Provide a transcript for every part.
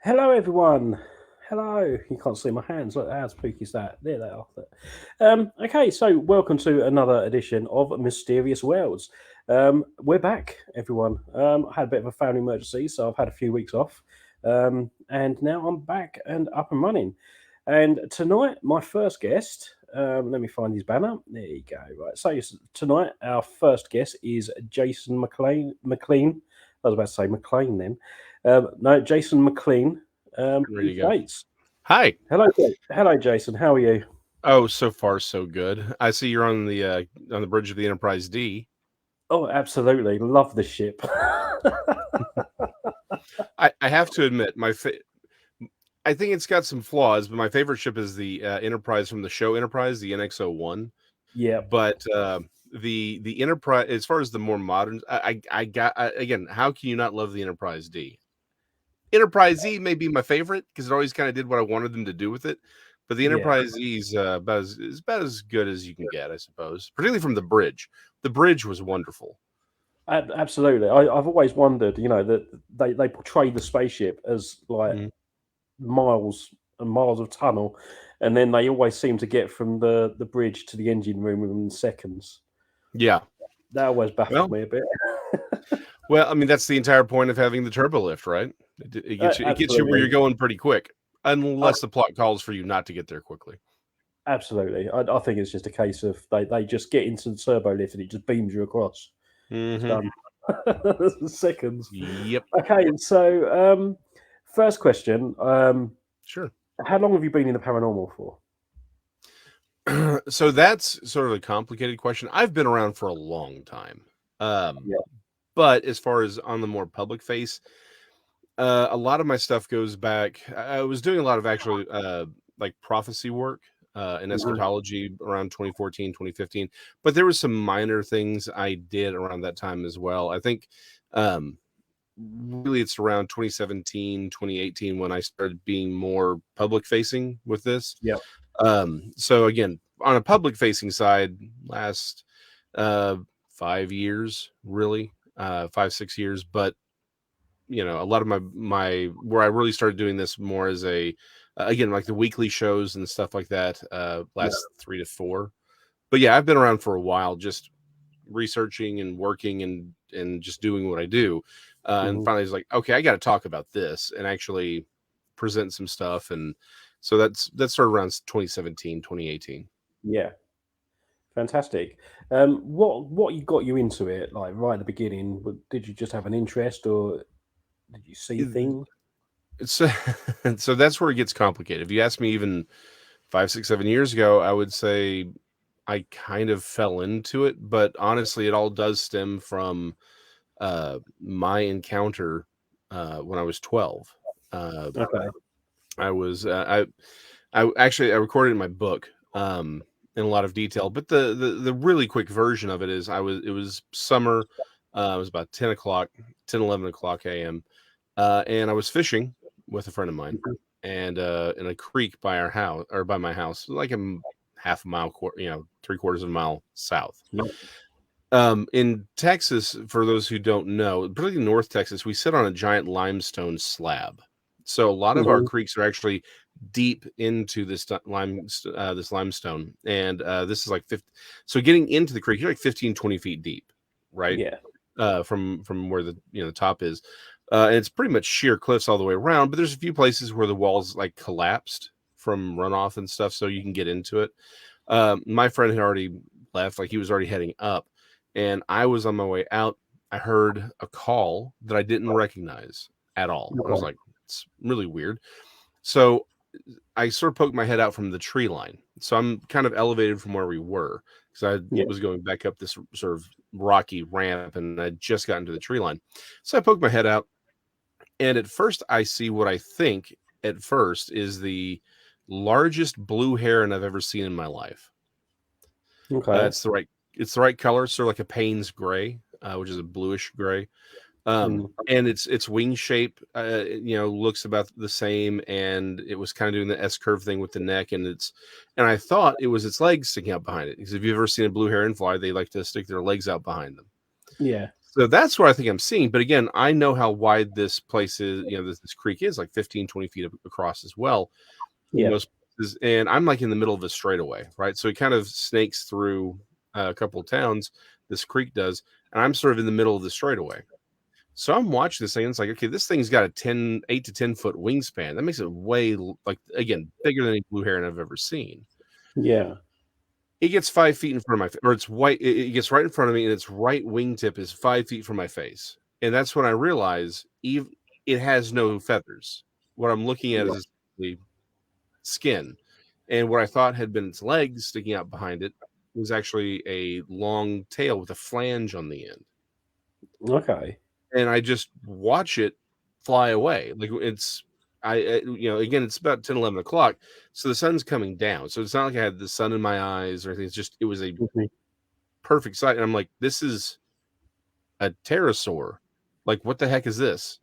Hello, everyone. Hello. You can't see my hands. Look, how spooky is that? There they are. Okay, so welcome to another edition of Mysterious Worlds. We're back, everyone. I had a bit of a family emergency, so I've had a few weeks off. And now I'm back and up and running. And tonight, my first guest, let me find his banner. There you go. Right. So tonight, our first guest is Jason McLean. I was about to say McLean then. No, Jason McLean. There you go. Gates. Hi. Hello, Jason. How are you? Oh, so far so good. I see you're on the bridge of the Enterprise D. Oh, absolutely. Love the ship. I have to admit, I think it's got some flaws, but my favorite ship is the Enterprise from the show Enterprise, the NX-01. Yeah. But the Enterprise, as far as the more modern, again, how can you not love the Enterprise D? Enterprise Z may be my favorite because it always kind of did what I wanted them to do with it. But the Enterprise Z is about as good as you can get, I suppose, particularly from the bridge. The bridge was wonderful. Absolutely. I've always wondered, that they portray the spaceship as like miles and miles of tunnel, and then they always seem to get from the bridge to the engine room within seconds. Yeah. That always baffled me a bit. Well, I mean, that's the entire point of having the turbo lift, right? It gets you where you're going pretty quick, unless the plot calls for you not to get there quickly. Absolutely. I think it's just a case of they just get into the turbo lift and it just beams you across. Done. Seconds. Yep. Okay, so first question. Sure. How long have you been in the paranormal for? So that's sort of a complicated question. I've been around for a long time. But as far as on the more public face, a lot of my stuff goes back. I was doing a lot of actually like prophecy work in eschatology around 2014, 2015. But there was some minor things I did around that time as well. I think really it's around 2017, 2018 when I started being more public facing with this. Yeah. So again, on a public facing side, last 5 years, really, 5-6 years. But a lot of my where I really started doing this more as a again, like the weekly shows and stuff like that, last 3 to 4. But yeah, I've been around for a while, just researching and working and just doing what I do. And finally, I was like, okay, I got to talk about this and actually present some stuff. And so that's sort of around 2017, 2018. Yeah. Fantastic. What you got you into it, like right at the beginning? Did you just have an interest, or did you see things? So, so that's where it gets complicated. If you ask me even 5, 6, 7 years ago, I would say I kind of fell into it. But honestly, it all does stem from my encounter when I was 12. Okay. I was I actually I recorded in my book in a lot of detail, but the really quick version of it is it was summer. It was about 10 o'clock, 10, 11 o'clock a.m. And I was fishing with a friend of mine and in a creek by our house or by my house, like a half a mile, 3/4 of a mile south. In Texas, for those who don't know, particularly North Texas, we sit on a giant limestone slab. So a lot of our creeks are actually deep into this limestone, and this is like 50. So getting into the creek, you're like 15, 20 feet deep, right? Yeah. From where the top is, and it's pretty much sheer cliffs all the way around. But there's a few places where the walls like collapsed from runoff and stuff, so you can get into it. My friend had already left, like he was already heading up, and I was on my way out. I heard a call that I didn't recognize at all. I was like, it's really weird. So I sort of poked my head out from the tree line. So I'm kind of elevated from where we were because I was going back up this sort of rocky ramp and I just got into the tree line. So I poked my head out, and at first I see what I think at first is the largest blue heron I've ever seen in my life. Okay. It's the right color, sort of like a Payne's gray, which is a bluish gray. And its wing shape, looks about the same, and it was kind of doing the S curve thing with the neck, and I thought it was its legs sticking out behind it. Because if you've ever seen a blue heron fly, they like to stick their legs out behind them. Yeah. So that's what I think I'm seeing. But again, I know how wide this place is. This creek is like 15, 20 feet across as well in Yeah. most places. And I'm like in the middle of a straightaway, right? So it kind of snakes through a couple of towns. This creek does. And I'm sort of in the middle of the straightaway. So I'm watching this thing, and it's like, okay, this thing's got a 8 to 10 foot wingspan. That makes it way, like, again, bigger than any blue heron I've ever seen. Yeah. It gets 5 feet in front of my face, or it's white. It gets right in front of me, and its right wingtip is 5 feet from my face. And that's when I realize it has no feathers. What I'm looking at Yeah. is the skin. And what I thought had been its legs sticking out behind it was actually a long tail with a flange on the end. Okay. And I just watch it fly away. Like again, it's about 10, 11 o'clock. So the sun's coming down. So it's not like I had the sun in my eyes or anything. It was a Mhm. perfect sight. And I'm like, this is a pterosaur. Like, what the heck is this?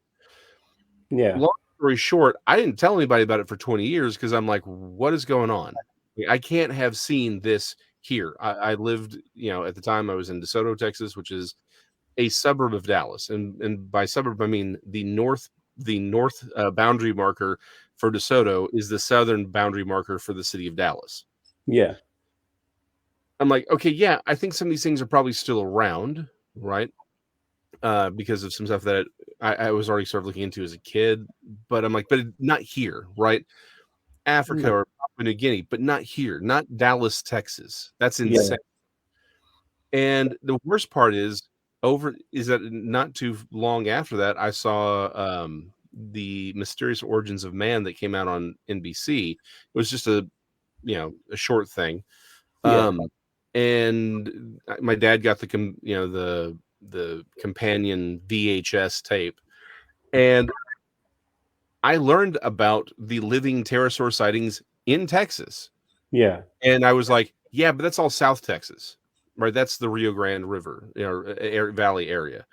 Yeah. Long story short, I didn't tell anybody about it for 20 years because I'm like, what is going on? I can't have seen this here. I lived, at the time I was in DeSoto, Texas, which is a suburb of Dallas, and by suburb I mean the north boundary marker for DeSoto is the southern boundary marker for the city of Dallas. Yeah. I'm like, okay, yeah, I think some of these things are probably still around, right? Because of some stuff that I was already sort of looking into as a kid, but I'm like, but not here, right? Africa No. or Papua New Guinea, but not here, not Dallas, Texas. That's Yeah. insane. And the worst part is that not too long after that, I saw the Mysterious Origins of Man that came out on NBC. It was just a short thing. Yeah. And my dad got the companion VHS tape, and I learned about the living pterosaur sightings in Texas. Yeah. And I was like, yeah, but that's all South Texas, right? That's the Rio Grande River, valley area.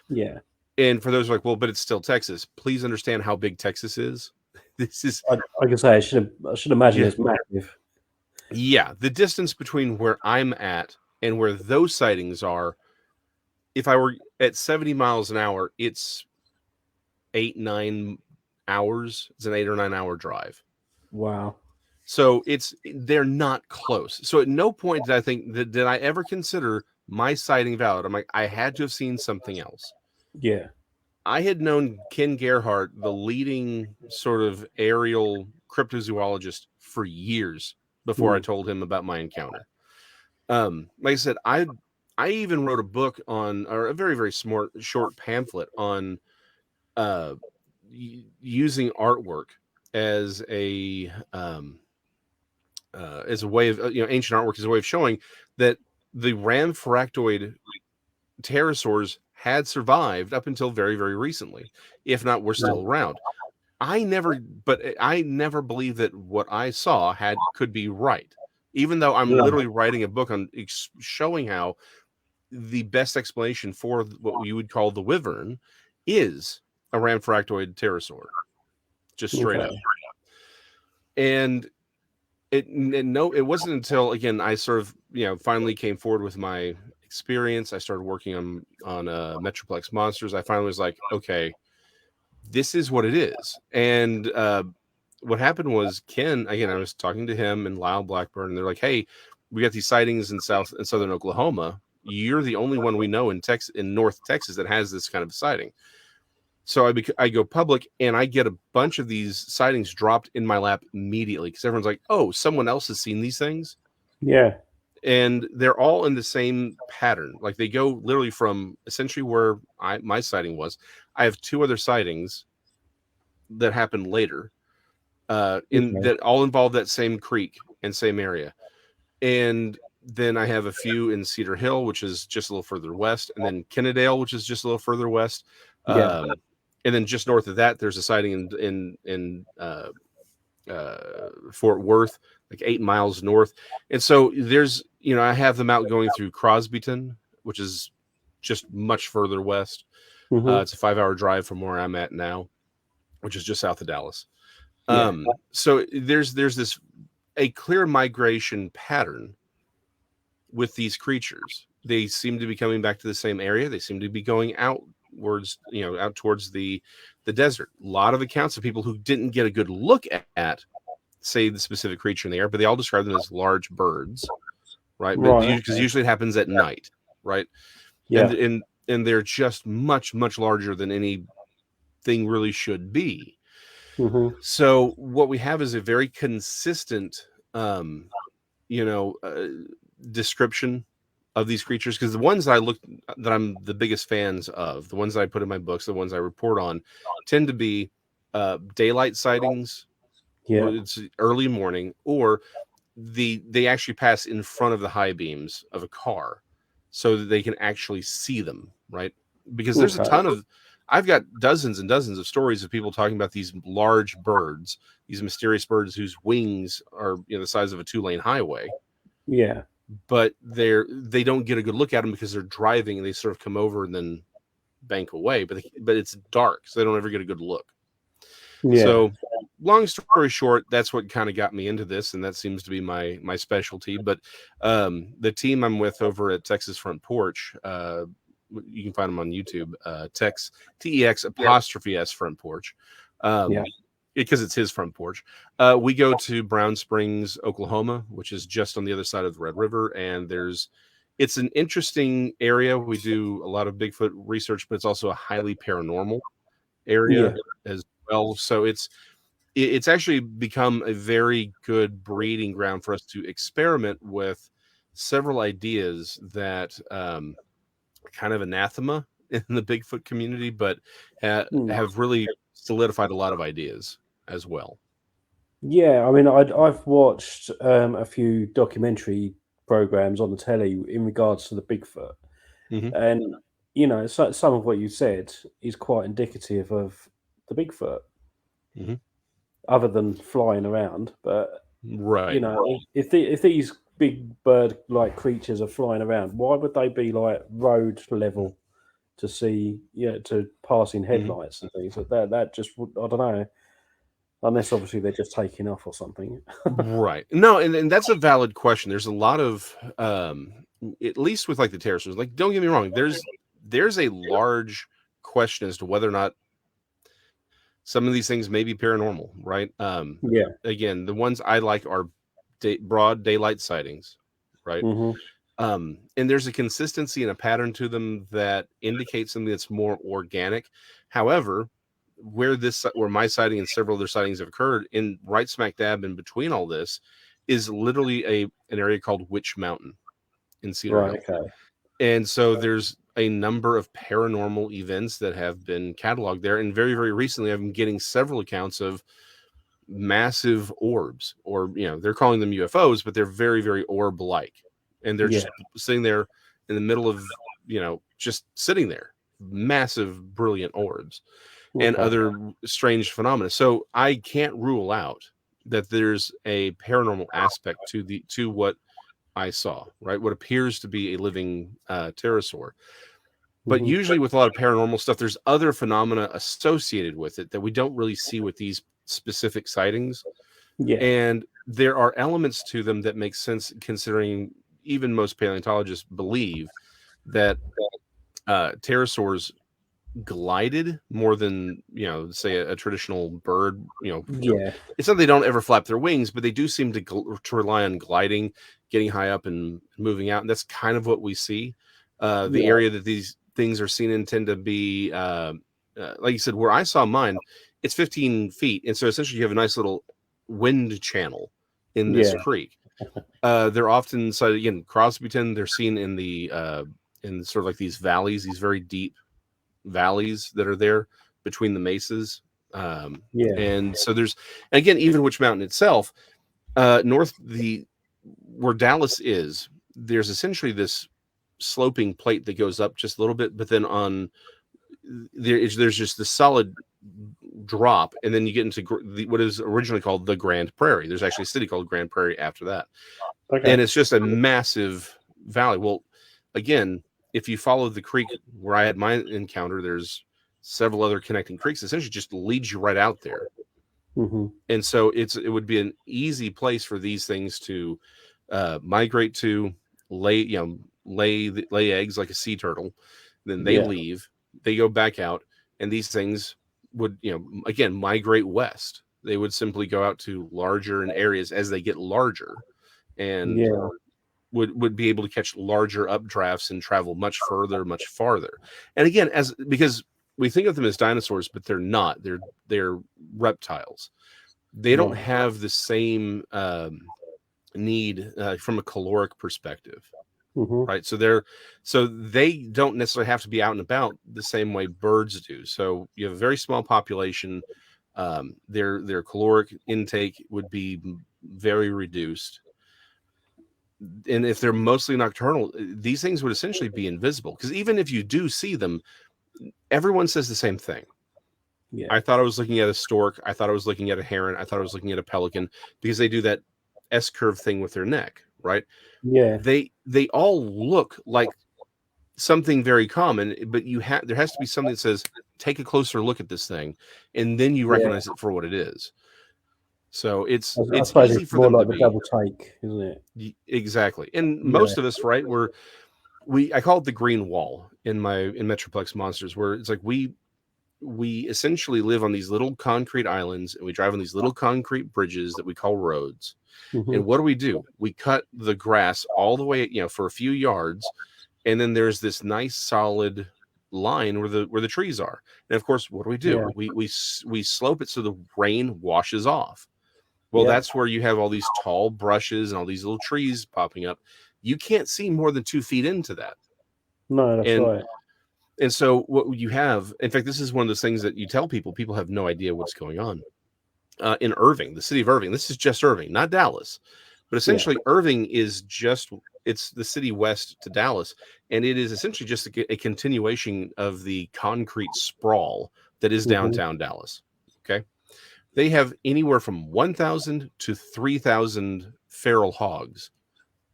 Yeah. And for those who are like, well, but it's still Texas. Please understand how big Texas is. This is, I can say I should imagine yeah, it's massive. yeah. The distance between where I'm at and where those sightings are, if I were at 70 miles an hour, it's 8, 9 hours. It's an 8 or 9 hour drive. Wow. So they're not close. So at no point did I think that did I ever consider my sighting valid. I'm like, I had to have seen something else. Yeah. I had known Ken Gerhardt, the leading sort of aerial cryptozoologist, for years before I Mm. told him about my encounter. Like I said, I even wrote a book or a very, very smart short pamphlet on using artwork as a way of ancient artwork as a way of showing that the ramphoractoid pterosaurs had survived up until very, very recently, if not were still Wow. around. I never believed that what I saw could be right, even though I'm Yeah. literally writing a book on showing how the best explanation for what you would call the wyvern is a ramphoractoid pterosaur, just straight up. Okay. And it wasn't until again I sort of finally came forward with my experience. I started working on Metroplex Monsters. I finally was like, okay, this is what it is. And what happened was Ken, again, I was talking to him and Lyle Blackburn, and they're like, hey, we got these sightings in southern Oklahoma. You're the only one we know in North Texas that has this kind of sighting. So I go public, and I get a bunch of these sightings dropped in my lap immediately because everyone's like, oh, someone else has seen these things. Yeah. And they're all in the same pattern. Like they go literally from essentially where my sighting was. I have two other sightings that happened later in Okay. that all involve that same creek and same area. And then I have a few in Cedar Hill, which is just a little further west, and then Kennedale, which is just a little further west. Yeah. And then just north of that, there's a sighting in Fort Worth, like 8 miles north. And so there's, I have them out going through Crosbyton, which is just much further west. Hmm. It's a 5-hour drive from where I'm at now, which is just south of Dallas. Yeah. So there's a clear migration pattern with these creatures. they seem to be coming back to the same area. They seem to be going outwards, out towards the desert. A lot of accounts of people who didn't get a good look at, say, the specific creature in the air, but they all describe them as large birds, right? But Right. because usually it happens at night, right? Yeah. And they're just much, much larger than anything really should be. Mm-hmm. So what we have is a very consistent, um, you know, uh, description of these creatures, because the ones that I'm the biggest fans of, the ones that I put in my books, the ones I report on, tend to be daylight sightings. Yeah. It's early morning, or they actually pass in front of the high beams of a car, so that they can actually see them, right? Because there's a Okay. ton of I've got dozens and dozens of stories of people talking about these large birds, these mysterious birds whose wings are the size of a 2-lane highway, Yeah. but they don't get a good look at them because they're driving and they sort of come over and then bank away, but it's dark, so they don't ever get a good look. Yeah. So long story short, that's what kind of got me into this, and that seems to be my specialty. But the team I'm with over at Texas Front Porch, you can find them on YouTube, TEX''S Front Porch, Yeah. because it's his front porch. We go to Brown Springs, Oklahoma, which is just on the other side of the Red River, and it's an interesting area. We do a lot of Bigfoot research, but it's also a highly paranormal area Yeah. as well. So it's actually become a very good breeding ground for us to experiment with several ideas that kind of anathema in the Bigfoot community, but Mm. have really solidified a lot of ideas as well. Yeah. I mean, I've watched a few documentary programs on the telly in regards to the Bigfoot, Hmm. and some of what you said is quite indicative of the Bigfoot, Hmm. other than flying around. But Right. if these big bird-like creatures are flying around, why would they be like road level to see, to passing Hmm. headlights and things like that? That just I don't know, unless obviously they're just taking off or something. Right. No, and that's a valid question. There's a lot of at least with like the pterosaurs, like don't get me wrong, there's a large question as to whether or not some of these things may be paranormal, right? Yeah. Again, the ones I like are broad daylight sightings, right? Hmm. And there's a consistency and a pattern to them that indicates something that's more organic. However, where my sighting and several other sightings have occurred, in right smack dab in between all this, is literally an area called Witch Mountain in Cedar Right. Hill. Okay. And so there's a number of paranormal events that have been cataloged there. And very, very recently, I've been getting several accounts of massive orbs, or, they're calling them UFOs, but they're very, very orb like. And they're Yeah. just sitting there in the middle of, just sitting there, massive, brilliant orbs and Okay. other strange phenomena. So I can't rule out that there's a paranormal aspect to what I saw, right? What appears to be a living pterosaur. But Hmm. usually with a lot of paranormal stuff, there's other phenomena associated with it that we don't really see with these specific sightings. Yeah. And there are elements to them that make sense, considering even most paleontologists believe that pterosaurs glided more than, say a traditional bird. Yeah. It's not they don't ever flap their wings, but they do seem to rely on gliding, getting high up and moving out, and that's kind of what we see. The Yeah. area that these things are seen in tend to be like you said, where I saw mine, it's 15 feet, and so essentially you have a nice little wind channel in this Yeah. creek. They're often sighted, again, Crosbyton, they're seen in sort of like these valleys, these very deep valleys that are there between the mesas. Yeah. And so again, even Witch Mountain itself, north where Dallas is, there's essentially this sloping plate that goes up just a little bit, but then there's just the solid drop, and then you get into what is originally called the Grand Prairie. There's actually a city called Grand Prairie after that, Okay. and it's just a massive valley. Well, again, if you follow the creek where I had my encounter, there's several other connecting creeks. Essentially, just leads you right out there, Hmm. and so it would be an easy place for these things to migrate to, lay, lay eggs like a sea turtle. Then they Yeah. leave, they go back out, and these things would, again, migrate west. They would simply go out to larger in areas as they get larger, and Yeah. would be able to catch larger updrafts and travel much further, much farther. And again, because we think of them as dinosaurs, but they're not. They're reptiles. They don't Right. have the same need from a caloric perspective, Hmm. right? So they don't necessarily have to be out and about the same way birds do. So you have a very small population. Their caloric intake would be very reduced. And if they're mostly nocturnal, these things would essentially be invisible, because even if you do see them, everyone says the same thing. Yeah. I thought I was looking at a stork. I thought I was looking at a heron. I thought I was looking at a pelican, because they do that S-curve thing with their neck, right? Yeah. They all look like something very common, but there has to be something that says, take a closer look at this thing, and then you Yeah. recognize it for what it is. So it's I it's suppose easy it's for more them to like the be. double take, isn't it? Exactly. And Yeah. most of us, right, I call it the green wall in Metroplex Monsters, where it's like we essentially live on these little concrete islands, and we drive on these little concrete bridges that we call roads. Hmm. And what do? We cut the grass all the way, for a few yards, and then there's this nice solid line where the trees are. And of course, what do? Yeah. We slope it so the rain washes off. Well, Yeah. that's where you have all these tall brushes and all these little trees popping up. You can't see more than 2 feet into that. No, that's And right. and so what you have, in fact, this is one of those things that you tell people. People have no idea what's going on. In Irving, the city of Irving, this is just Irving, not Dallas, but Yeah. essentially Irving it's the city west to Dallas, and it is essentially just a continuation of the concrete sprawl that is Hmm. downtown Dallas. Okay. They have anywhere from 1,000 to 3,000 feral hogs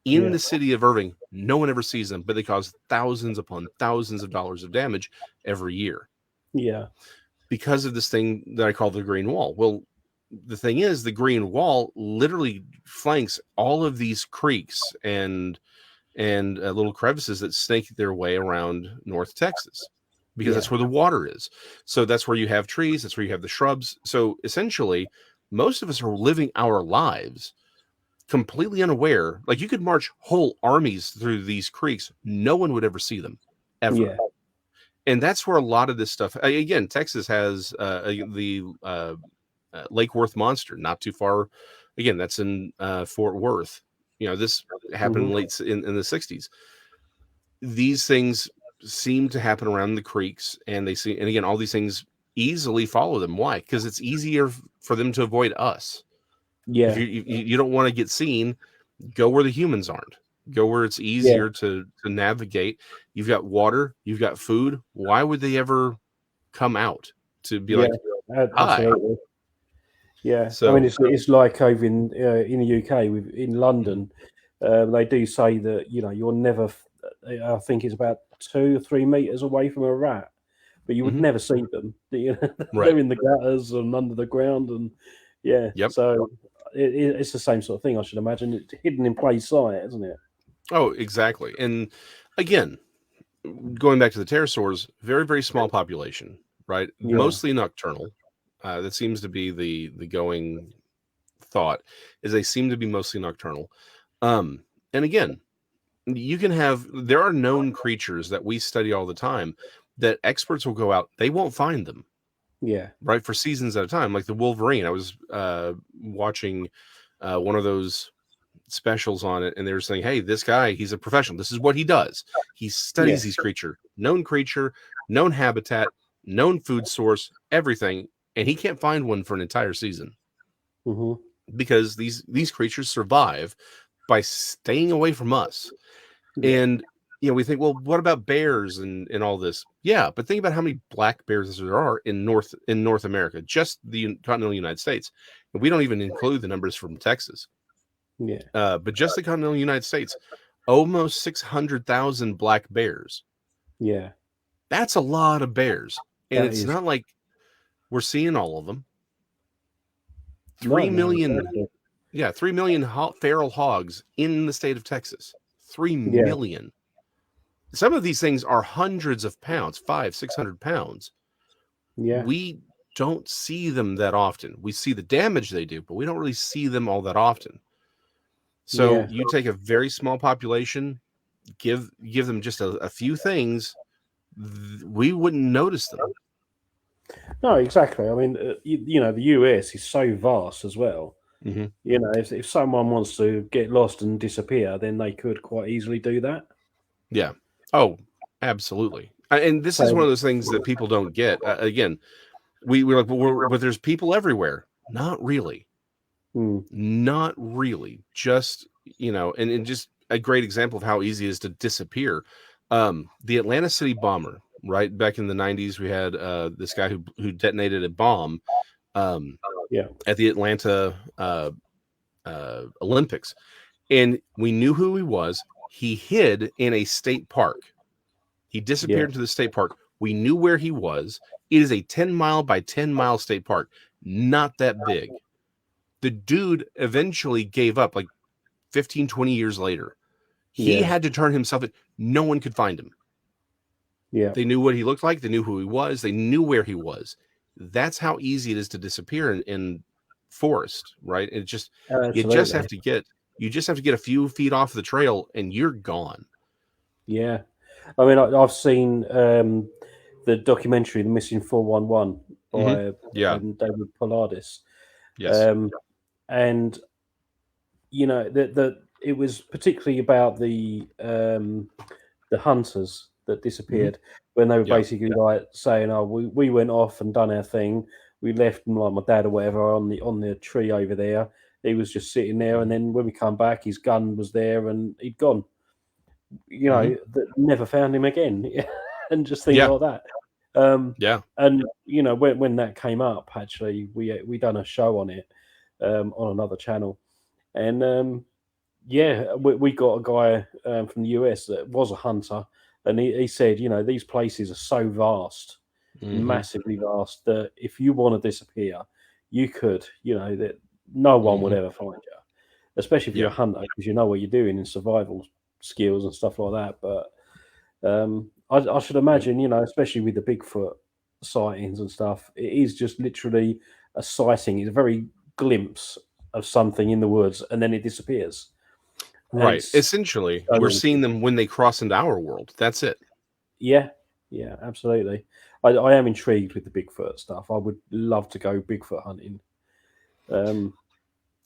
in Yeah. the city of Irving. No one ever sees them, but they cause thousands upon thousands of dollars of damage every year Yeah. because of this thing that I call the green wall. Well, the thing is, the green wall literally flanks all of these creeks and little crevices that snake their way around North Texas, because Yeah. that's where the water is. So that's where you have trees, that's where you have the shrubs. So essentially, most of us are living our lives completely unaware. Like, you could march whole armies through these creeks, no one would ever see them, ever. Yeah. And that's where a lot of this stuff. Again, Texas has the Lake Worth monster, not too far. Again, that's in Fort Worth. This happened Hmm. in the 60s. These things seem to happen around the creeks, and again, all these things easily follow them. Why? Because it's easier for them to avoid us. If Yeah. you don't want to get seen, go where the humans aren't. Go where it's Yeah. easier to navigate. You've got water, you've got food. Why would they ever come out to be Yeah. like, hi? Absolutely. Yeah. I mean, So, it's like over in the UK in mhm, London. They do say that you're never. I think it's about 2 or 3 meters away from a rat, but you would mhm, never see them. right. They're in the gutters and under the ground, and yeah. Yep. So it's the same sort of thing, I should imagine. It's hidden in plain sight, isn't it? Oh, exactly. And again, going back to the pterosaurs, very, very small population, right? Yeah. Mostly nocturnal. That seems to be the going thought, is they seem to be mostly nocturnal. And again, there are known creatures that we study all the time that experts will go out, they won't find them, Yeah. right, for seasons at a time, like the wolverine. I was watching one of those specials on it, and they were saying, hey, this guy, he's a professional, this is what he does. He Yeah. studies these creature, known habitat, known food source, everything, and he can't find one for an entire season, Hmm. because these creatures survive by staying away from us. Yeah. And we think, well, what about bears and all this? Yeah, but think about how many black bears there are in North America, just the continental United States. And we don't even include the numbers from Texas. Yeah. But just the continental United States, almost 600,000 black bears. Yeah. That's a lot of bears. And That it's is. not like we're seeing all of them. No. 3 No. million, Exactly. yeah, 3 million feral hogs in the state of Texas. 3 Yeah. million. some of these things are hundreds of pounds, 500-600 pounds. Yeah. We don't see them that often. We see the damage they do, but we don't really see them all that often. So Yeah. you take a very small population, give them just a few things, we wouldn't notice them. No, exactly. I mean, the US is so vast as well. Mm-hmm. If someone wants to get lost and disappear, then they could quite easily do that. Yeah. Oh, absolutely. And this is one So, of those things that people don't get. Again, we're like, but there's people everywhere. Not really. mm, Not really. Just, and just a great example of how easy it is to disappear. The Atlanta City bomber, right? Back in the 90s, we had this guy who detonated a bomb yeah, at the Atlanta Olympics. And we knew who he was. He hid in a state park. He disappeared yeah, into the state park. We knew where he was. It is a 10-mile by 10-mile state park. Not that big. The dude eventually gave up like 15, 20 years later. He yeah, had to turn himself in. No one could find him. yeah. They knew what he looked like. They knew who he was. They knew where he was. That's how easy it is to disappear in forest, right? It just you just Absolutely. have to get a few feet off the trail and you're gone. Yeah. I mean, I've seen the documentary, The Missing 411, by Yeah. David Pollardis. Yes. Um, and, it was particularly about the hunters that disappeared when they were Yeah. basically like saying, "Oh, we went off and done our thing. We left, like my dad or whatever, on the tree over there. He was just sitting there, and then when we come back, his gun was there, and he'd gone. That never found him again, and just things Yeah. like that. Um, Yeah. and when that came up, actually, we done a show on it on another channel, and yeah, we got a guy from the US that was a hunter, and he said, these places are so vast, massively vast, that if you want to disappear, you could, that no one would ever find you, especially if you're a Yeah. hunter, because you know what you're doing in survival skills and stuff like that. But I should imagine, especially with the Bigfoot sightings and stuff, it is just literally a sighting. It's a very glimpse of something in the woods, and then it disappears. And Right. it's Essentially, so we're easy. seeing them when they cross into our world. That's it. Yeah, yeah, absolutely. I am intrigued with the Bigfoot stuff. I would love to go Bigfoot hunting. Um,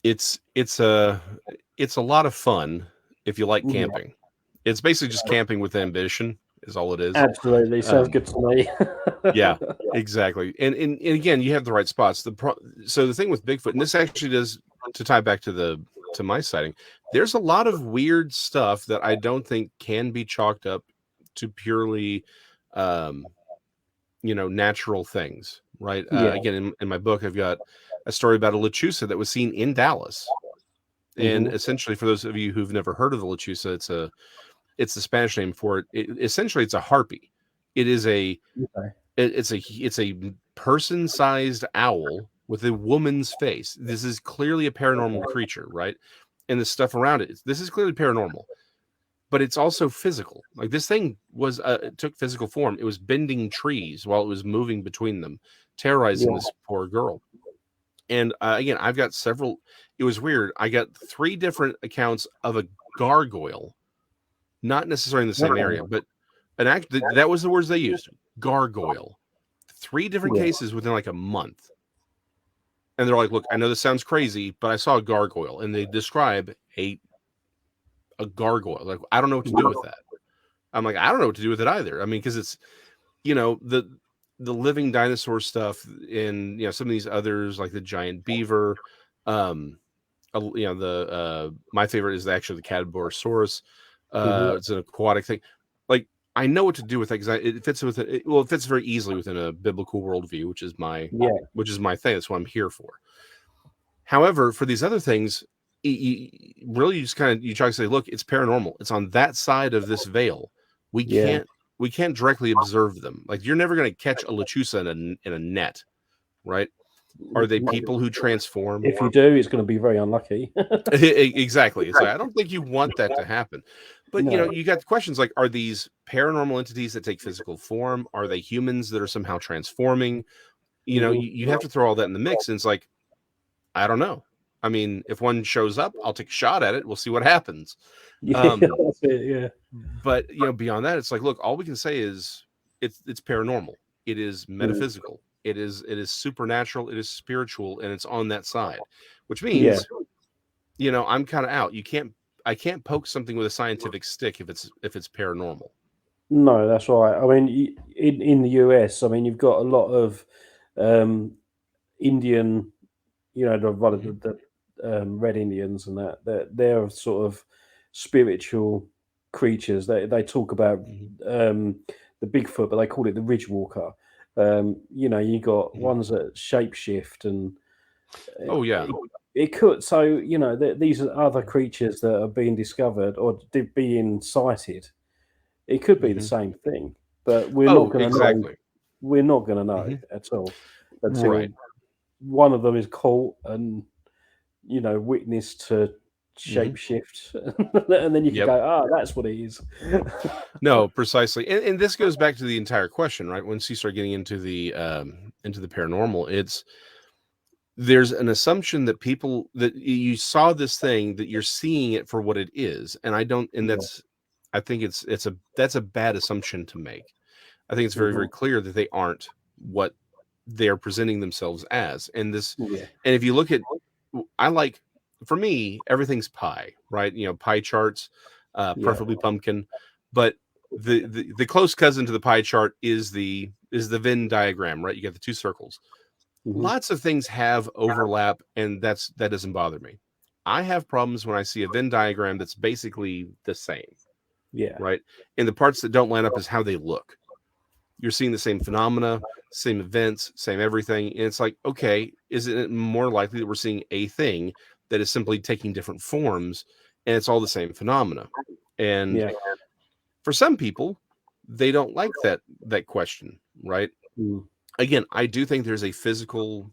It's a lot of fun if you like yeah, camping. It's basically just camping with ambition is all it is. absolutely. Sounds Um, good to me. yeah, exactly. And again, you have the right spots. So the thing with Bigfoot, and this actually does to tie back to my sighting, there's a lot of weird stuff that I don't think can be chalked up to purely um natural things, right? Yeah. Again, in my book, I've got a story about a lechusa that was seen in Dallas. And Hmm. essentially, for those of you who've never heard of the lechusa, it's the Spanish name for it. Essentially, it's a harpy. It is Okay. it's a person-sized owl with a woman's face. This is clearly a paranormal Okay. creature, right? And the stuff around it, this is clearly paranormal, but it's also physical. Like this thing it took physical form. It was bending trees while it was moving between them, terrorizing Yeah. this poor girl. And again, I've got several. It was weird. I got 3 different accounts of a gargoyle, not necessarily in the same area, Okay. but that was the words they used. Gargoyle. 3 different Yeah. cases within like a month. And they're like, "Look, I know this sounds crazy, but I saw a gargoyle," and they describe a gargoyle. Like, I don't know what to do with that. I'm like, I don't know what to do with it either. I mean, because it's the living dinosaur stuff in some of these others like the giant beaver. The my favorite is actually the Cadborosaurus. Hmm. It's an aquatic thing. Like, I know what to do with it because it fits it fits very easily within a biblical worldview, which is my Yeah. thing. That's what I'm here for. However, for these other things, really you just you try to say, look, it's paranormal. It's on that side of this veil. We Yeah. can't directly observe them. Like, you're never going to catch a lechusa in a net, right? Are they people who transform? If you do, it's going to be very unlucky. Exactly. It's like, I don't think you want that to happen. But No. you got questions like, are these paranormal entities that take physical form? Are they humans that are somehow transforming? You have to throw all that in the mix, and it's like, I don't know. I mean, if one shows up, I'll take a shot at it. We'll see what happens. Yeah, Um, that's it. Yeah. but beyond that, it's like, look, all we can say is it's paranormal. It is metaphysical. It is supernatural. It is spiritual, and it's on that side, which Yeah. means, I'm kind of out. I can't poke something with a scientific stick if it's paranormal. No, that's right. I mean, in the US, I mean, you've got a lot of Indian, Hmm. the Red Indians and that. They're sort of spiritual creatures. They talk about Hmm. the Bigfoot, but they call it the Ridge Walker. You got Hmm. ones that shapeshift, and Oh yeah. it could. So these are other creatures that are being discovered or being sighted. It could be the Hmm. same thing, but we're not Oh, going to know. exactly. We're not going to know Hmm. at all Right. until one of them is caught and witnessed to Hmm. shapeshift, and then you can Yep. go, that's what it is. No, precisely. And this goes back to the entire question, right? Once you start getting into the paranormal, there's an assumption that people that you saw this thing, that you're seeing it for what it is. And I don't, and Yeah. I think that's a bad assumption to make. I think it's very, Mhm. very clear that they aren't what they're presenting themselves as. Yeah. And if you look at, I like, for me, everything's pie, right? Pie charts, Yeah. preferably pumpkin, but the close cousin to the pie chart is the Venn diagram, right? You get the two circles. Hmm. Lots of things have overlap, and that doesn't bother me. I have problems when I see a Venn diagram that's basically the same, Yeah. right? And the parts that don't line up is how they look. You're seeing the same phenomena, same events, same everything. And it's like, okay, is it more likely that we're seeing a thing that is simply taking different forms, and it's all the same phenomena? And Yeah. for some people, they don't like that question, right? Mm. Again, I do think there's a physical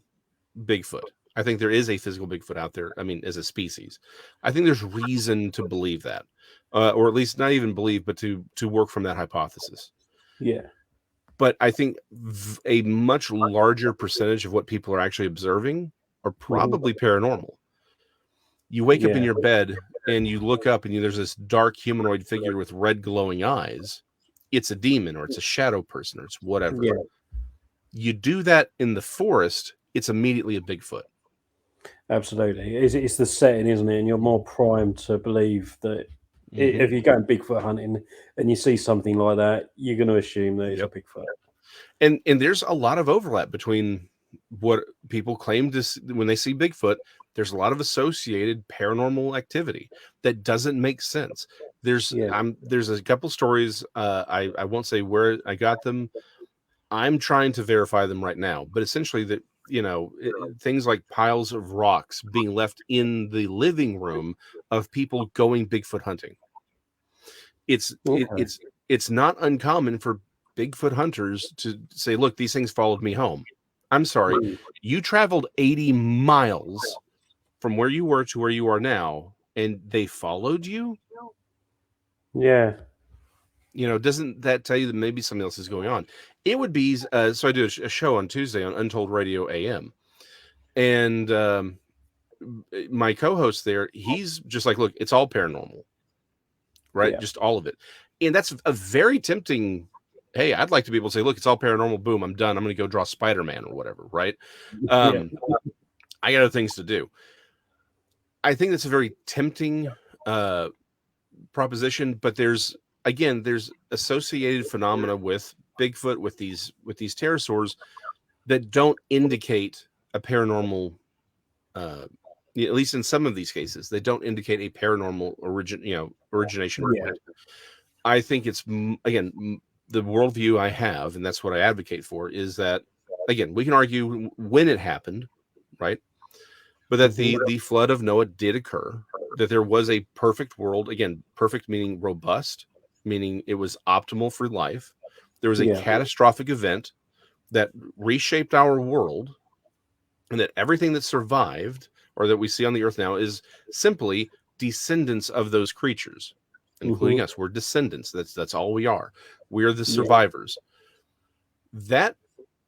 Bigfoot. I think there is a physical Bigfoot out there. I mean, as a species, I think there's reason to believe that, or at least not even believe, but to work from that hypothesis. Yeah. But I think a much larger percentage of what people are actually observing are Hmm. probably paranormal. You wake up in Yeah. your bed and you look up and there's this dark humanoid figure with red glowing eyes. It's a demon, or it's a shadow person, or it's whatever. Yeah. You do that in the forest, it's immediately a Bigfoot. Absolutely. It's the setting, isn't it? And you're more primed to believe that Hmm. if you're going Bigfoot hunting and you see something like that, you're going to assume that it's a Yep. Bigfoot. And there's a lot of overlap between what people claim to when they see Bigfoot. There's a lot of associated paranormal activity that doesn't make sense. Yeah. There's a couple stories. I won't say where I got them. I'm trying to verify them right now, but essentially that things like piles of rocks being left in the living room of people going Bigfoot hunting. it's it, Okay. it's it's not uncommon for Bigfoot hunters to say, look, these things followed me home. I'm sorry, Mm. you traveled 80 miles from where you were to where you are now, and they followed you. Yeah. Doesn't that tell you that maybe something else is going on? It would be so I do a show on Tuesday on Untold Radio AM, and my co-host there, he's just like, look, it's all paranormal, right? Yeah. Just all of it. And that's a very tempting. Hey, I'd like to be able to say, look, it's all paranormal. Boom, I'm done. I'm going to go draw Spider-Man or whatever, right? Yeah. Um, I got other things to do. I think that's a very tempting uh, proposition, but there's associated phenomena with Bigfoot, with these pterosaurs that don't indicate a paranormal. Uh, at least in some of these cases, they don't indicate a paranormal origination Yeah. point. I think it's again the worldview I have, and that's what I advocate for. Is that, again, we can argue when it happened, right? But that Hmm. the flood of Noah did occur. That there was a perfect world. Again, perfect meaning robust, meaning it was optimal for life. There was a Yeah. catastrophic event that reshaped our world, and that everything that survived or that we see on the earth now is simply descendants of those creatures. including us. We're descendants. That's all we are. We're the Yeah. survivors. That,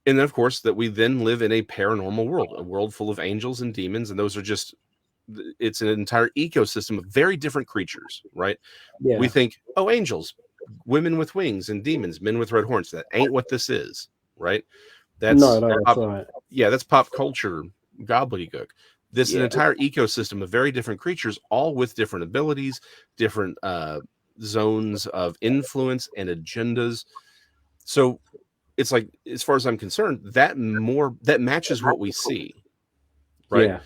and then of course that we then live in a paranormal world, a world full of angels and demons, and those are just, it's an entire ecosystem of very different creatures, right? Yeah. We think, oh, angels, women with wings, and demons, men with red horns. That ain't what this is, right? That's that's right. Yeah, that's pop culture gobbledygook. This is an Yeah. entire ecosystem of very different creatures, all with different abilities, different zones of influence and agendas. So it's like, as far as I'm concerned, that matches what we see, right? Yeah.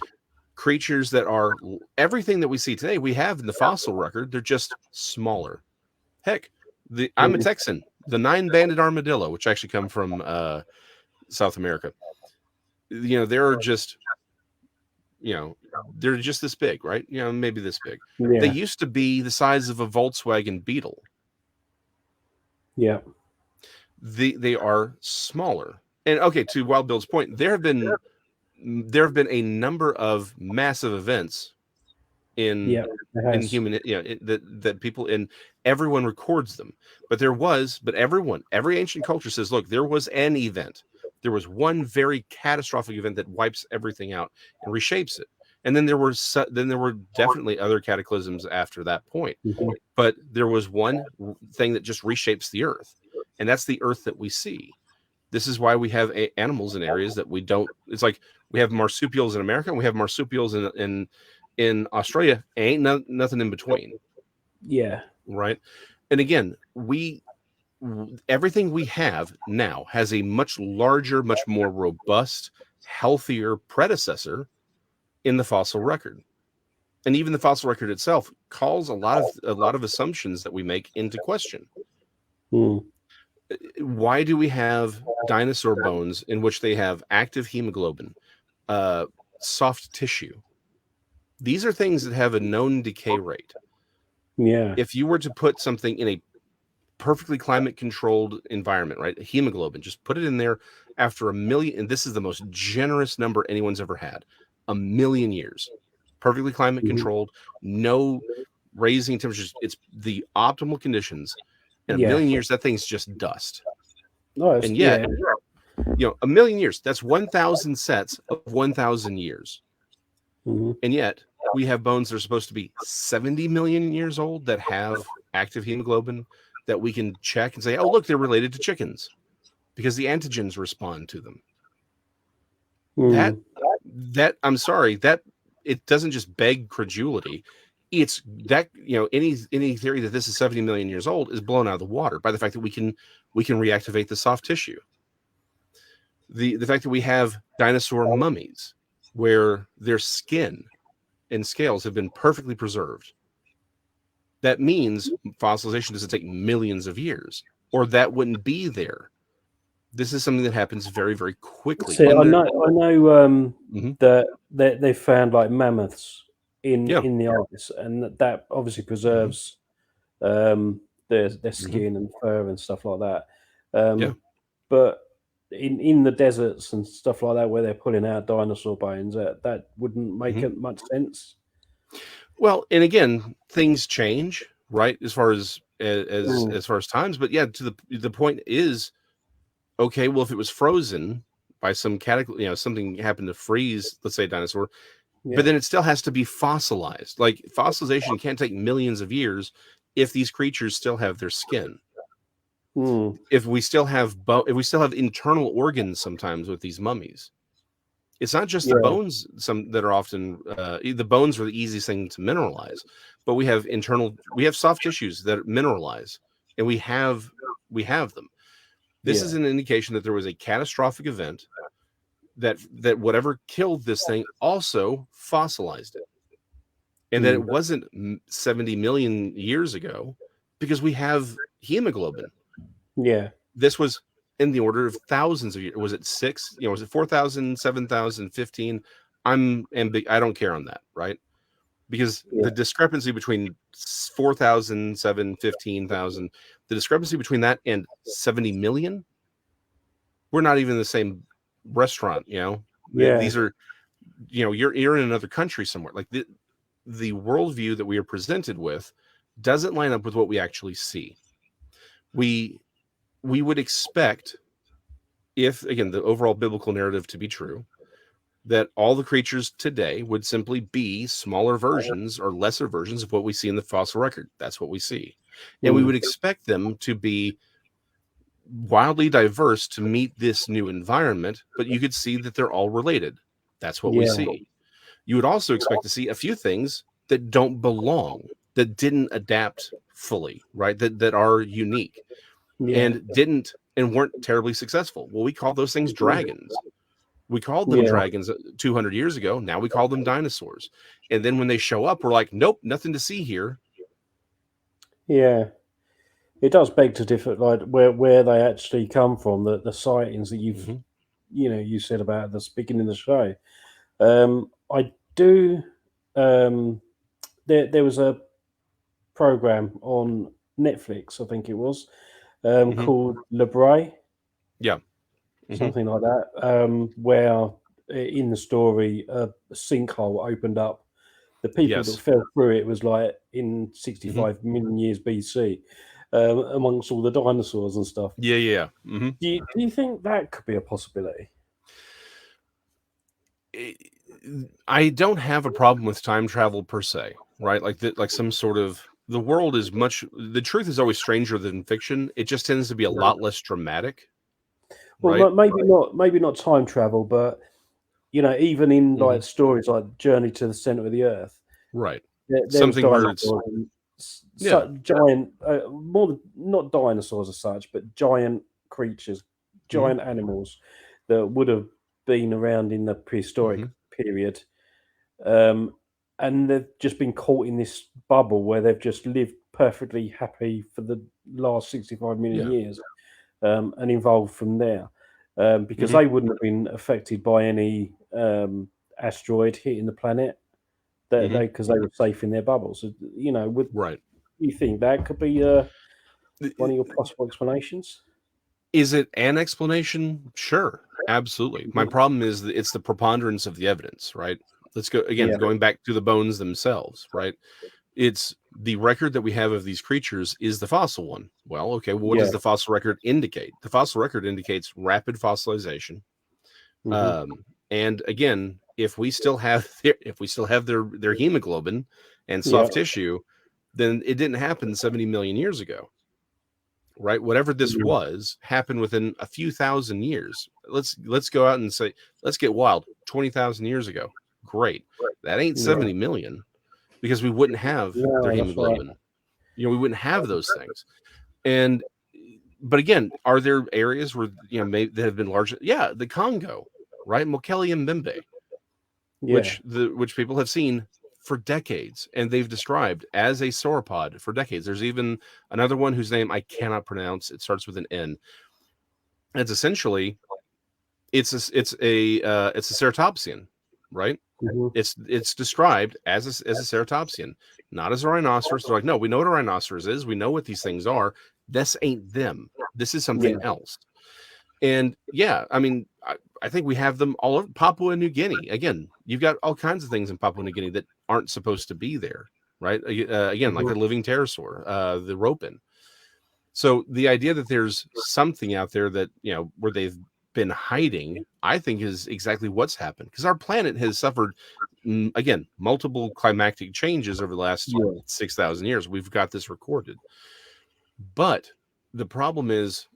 Creatures that are everything that we see today, we have in the fossil record. They're just smaller. Heck, I'm a Texan. The 9-banded armadillo, which actually come from South America, they're just, they're just this big, right? Maybe this big. Yeah. They used to be the size of a Volkswagen Beetle. Yeah. They are smaller. And okay, to Wild Bill's point, there have been a number of massive events in human, that people, and everyone records them. But every ancient culture says, look, there was an event. There was one very catastrophic event that wipes everything out and reshapes it. And then there were definitely other cataclysms after that point. Mm-hmm. But there was one thing that just reshapes the earth, and that's the earth that we see. This is why we have animals in areas that we don't. It's like we have marsupials in America, and we have marsupials in Australia. Ain't nothing in between. Yeah. Right. And again, everything we have now has a much larger, much more robust, healthier predecessor in the fossil record. And even the fossil record itself calls a lot of assumptions that we make into question. Why do we have dinosaur bones in which they have active hemoglobin, soft tissue? These are things that have a known decay rate. Yeah. If you were to put something in a perfectly climate controlled environment, right? Hemoglobin, just put it in there after 1 million, and this is the most generous number anyone's ever had, 1 million years, perfectly climate controlled, no raising temperatures. It's the optimal conditions. In 1 million years, that thing's just dust. And yet, 1 million years, that's 1,000 sets of 1,000 years. And yet we have bones that are supposed to be 70 million years old that have active hemoglobin that we can check and say, oh, look, they're related to chickens because the antigens respond to them. That I'm sorry, that it doesn't just beg credulity. It's that, any theory that this is 70 million years old is blown out of the water by the fact that we can reactivate the soft tissue. The fact that we have dinosaur mummies where their skin and scales have been perfectly preserved. That means fossilization doesn't take millions of years, or that wouldn't be there. This is something that happens very, very quickly. See, I know that they found like mammoths in the ice, and that obviously preserves their skin and fur and stuff like that. But in the deserts and stuff like that, where they're pulling out dinosaur bones, that wouldn't make much sense. Well, and again, things change, right? As far as times, but yeah, to the point is, okay, well, if it was frozen by some something happened to freeze, let's say a dinosaur, but then it still has to be fossilized. Like fossilization can't take millions of years if these creatures still have their skin. If we still have internal organs sometimes with these mummies. It's not just the bones, some that are often the bones are the easiest thing to mineralize, but we have soft tissues that mineralize, and we have them. This is an indication that there was a catastrophic event that whatever killed this thing also fossilized it, and that it wasn't 70 million years ago because we have hemoglobin. This was in the order of thousands of years. Was it 6? Was it 4,000, 7,000, 15? I don't care on that, right? Because the discrepancy between 4,000, 7, 15,000, the discrepancy between that and 70 million, we're not even in the same restaurant, These are, you're in another country somewhere. Like the worldview that we are presented with doesn't line up with what we actually see. We would expect, if again the overall biblical narrative to be true, that all the creatures today would simply be smaller versions or lesser versions of what we see in the fossil record. That's what we see. And we would expect them to be wildly diverse to meet this new environment, but you could see that they're all related. That's what we see. You would also expect to see a few things that don't belong, that didn't adapt fully, right? That are unique and weren't terribly successful. Well, we call those things dragons. We called them dragons 200 years ago. Now we call them dinosaurs. And then when they show up, we're like, nope, nothing to see here. Yeah. It does beg to differ, like where they actually come from, the sightings that you've, you said about the beginning of the show. I do. There was a program on Netflix, I think it was, called Le Bray. Yeah. Something like that, where in the story a sinkhole opened up. The people that fell through it was like in 65 million years BC, amongst all the dinosaurs and stuff. Yeah. Do you think that could be a possibility? I don't have a problem with time travel per se, right? Like some sort of, the world is much, the truth is always stranger than fiction. It just tends to be a lot less dramatic. Well, maybe not time travel, but even in like stories like Journey to the Center of the Earth, right? There Something where it's giant, not dinosaurs as such, but giant creatures, giant animals that would have been around in the prehistoric period, and they've just been caught in this bubble where they've just lived perfectly happy for the last 65 million years, and evolved from there, because they wouldn't have been affected by any asteroid hitting the planet. Because they were safe in their bubbles. Would you think that could be one of your possible explanations? Is it an explanation? Sure, absolutely. My problem is that it's the preponderance of the evidence, right? Let's go again, going back to the bones themselves, right? It's the record that we have of these creatures is the fossil one. Well, okay, well, what does the fossil record indicate? The fossil record indicates rapid fossilization. And again, if we still have their hemoglobin and soft tissue, then it didn't happen 70 million years ago, right? Whatever this was happened within a few thousand years. Let's go out and say, let's get wild. 20,000 years ago. Great. That ain't 70 million, because we wouldn't have their hemoglobin. Right. We wouldn't have those things. But again, are there areas where maybe that have been large? Yeah, the Congo, right? Mokele and Mbembe, which people have seen for decades, and they've described as a sauropod for decades. There's even another one whose name I cannot pronounce. It starts with an N. It's essentially it's a ceratopsian, right? It's described as a ceratopsian, not as a rhinoceros. They're like, no, we know what a rhinoceros is. We know what these things are. This ain't them. This is something else. And I mean, I think we have them all over Papua New Guinea. Again, you've got all kinds of things in Papua New Guinea that aren't supposed to be there, right? Again, like the living pterosaur, the ropin. So the idea that there's something out there that, where they've been hiding, I think is exactly what's happened, because our planet has suffered, again, multiple climatic changes over the last 6,000 years. We've got this recorded. But the problem is,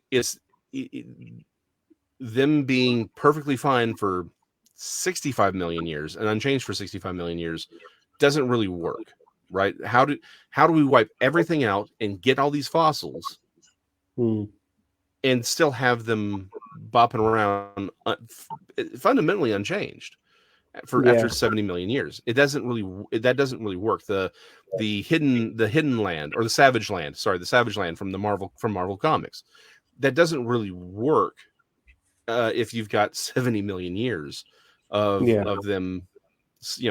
them being perfectly fine for 65 million years and unchanged for 65 million years doesn't really work, right? How do we wipe everything out and get all these fossils and still have them bopping around fundamentally unchanged after 70 million years? That doesn't really work. The hidden land, or the savage land from Marvel Comics, that doesn't really work if you've got 70 million years of them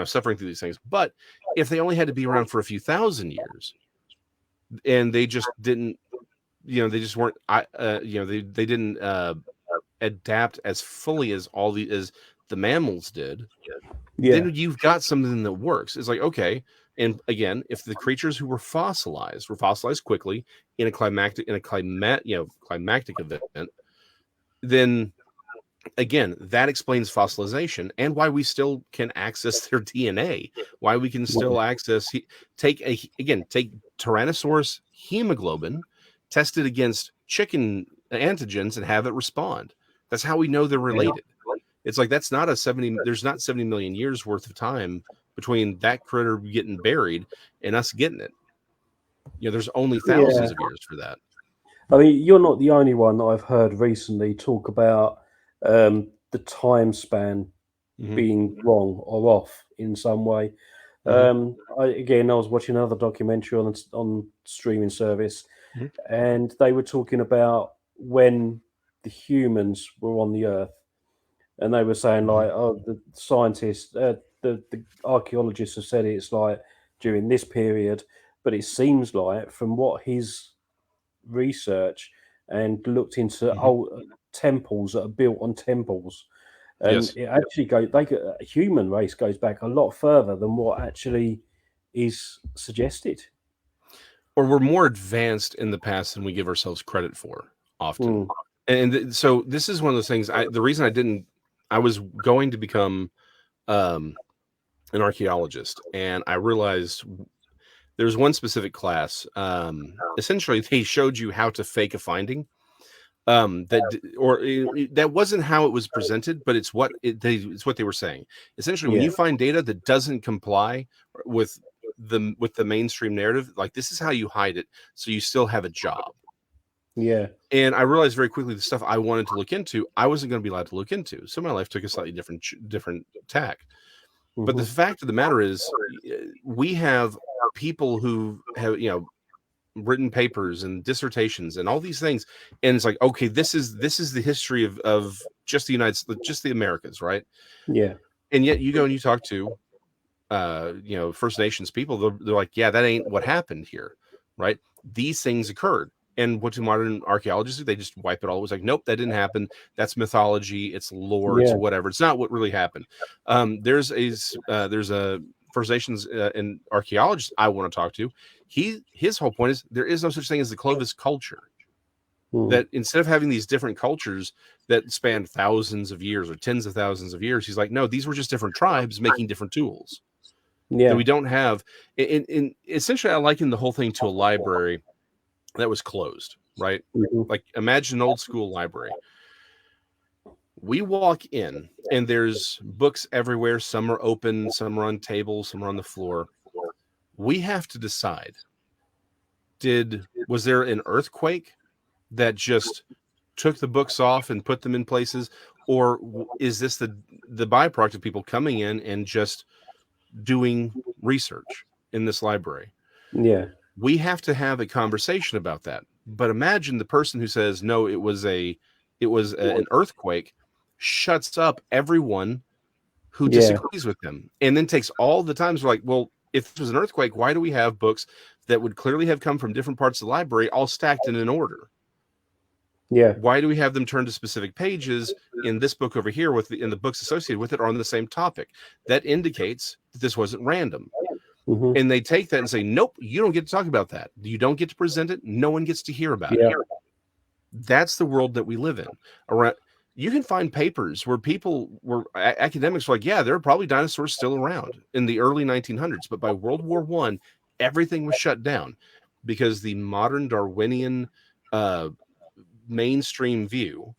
suffering through these things. But if they only had to be around for a few thousand years, and they just didn't, they just weren't, they didn't adapt as fully as as the mammals did, then you've got something that works. It's like, okay, And again, if the creatures who were fossilized quickly in a climactic event, then again, that explains fossilization and why we still can access their DNA, why we can still access take Tyrannosaurus hemoglobin, test it against chicken antigens and have it respond. That's how we know they're related. It's like there's not 70 million years worth of time between that critter getting buried and us getting it. There's only thousands of years for that. I mean, you're not the only one that I've heard recently talk about the time span being wrong or off in some way. I was watching another documentary on streaming service, and they were talking about when the humans were on the Earth, and they were saying like, oh, the scientists, the archaeologists have said it's like during this period, but it seems like from what his research and looked into old temples that are built on temples, and it actually a human race goes back a lot further than what actually is suggested. Or we're more advanced in the past than we give ourselves credit for often. And so this is one of those things. The reason I was going to become an archaeologist, and I realized there's one specific class. Essentially, they showed you how to fake a finding. That wasn't how it was presented, but it's what they were saying. Essentially, when you find data that doesn't comply with the mainstream narrative, like, this is how you hide it, so you still have a job. Yeah. And I realized very quickly the stuff I wanted to look into, I wasn't going to be allowed to look into. So my life took a slightly different tack. But the fact of the matter is, we have people who have, written papers and dissertations and all these things. And it's like, okay, this is the history of just the Americas, right? Yeah. And yet you go and you talk to, First Nations people, they're like, yeah, that ain't what happened here, right? These things occurred. And what do modern archaeologists do? They just wipe it all. It was like, nope, that didn't happen. That's mythology. It's lore. It's whatever. It's not what really happened. There's a First Nations and archaeologist I want to talk to. His whole point is there is no such thing as the Clovis culture. That instead of having these different cultures that span thousands of years or tens of thousands of years, he's like, no, these were just different tribes making different tools. That we don't have. In essentially, I liken the whole thing to a library that was closed, right? Like, imagine an old school library. We walk in and there's books everywhere. Some are open, some are on tables, some are on the floor. We have to decide, was there an earthquake that just took the books off and put them in places? Or is this the byproduct of people coming in and just doing research in this library? Yeah. We have to have a conversation about that. But imagine the person who says, no, it was an earthquake, shuts up everyone who disagrees with them, and then takes all the times. We're like, well, if it was an earthquake, why do we have books that would clearly have come from different parts of the library all stacked in an order? Yeah. Why do we have them turn to specific pages in this book over here in the books associated with it are on the same topic? That indicates that this wasn't random. And they take that and say, nope, you don't get to talk about that. You don't get to present it. No one gets to hear about it. That's the world that we live in. You can find papers where academics were like, yeah, there are probably dinosaurs still around in the early 1900s. But by World War I, everything was shut down because the modern Darwinian mainstream view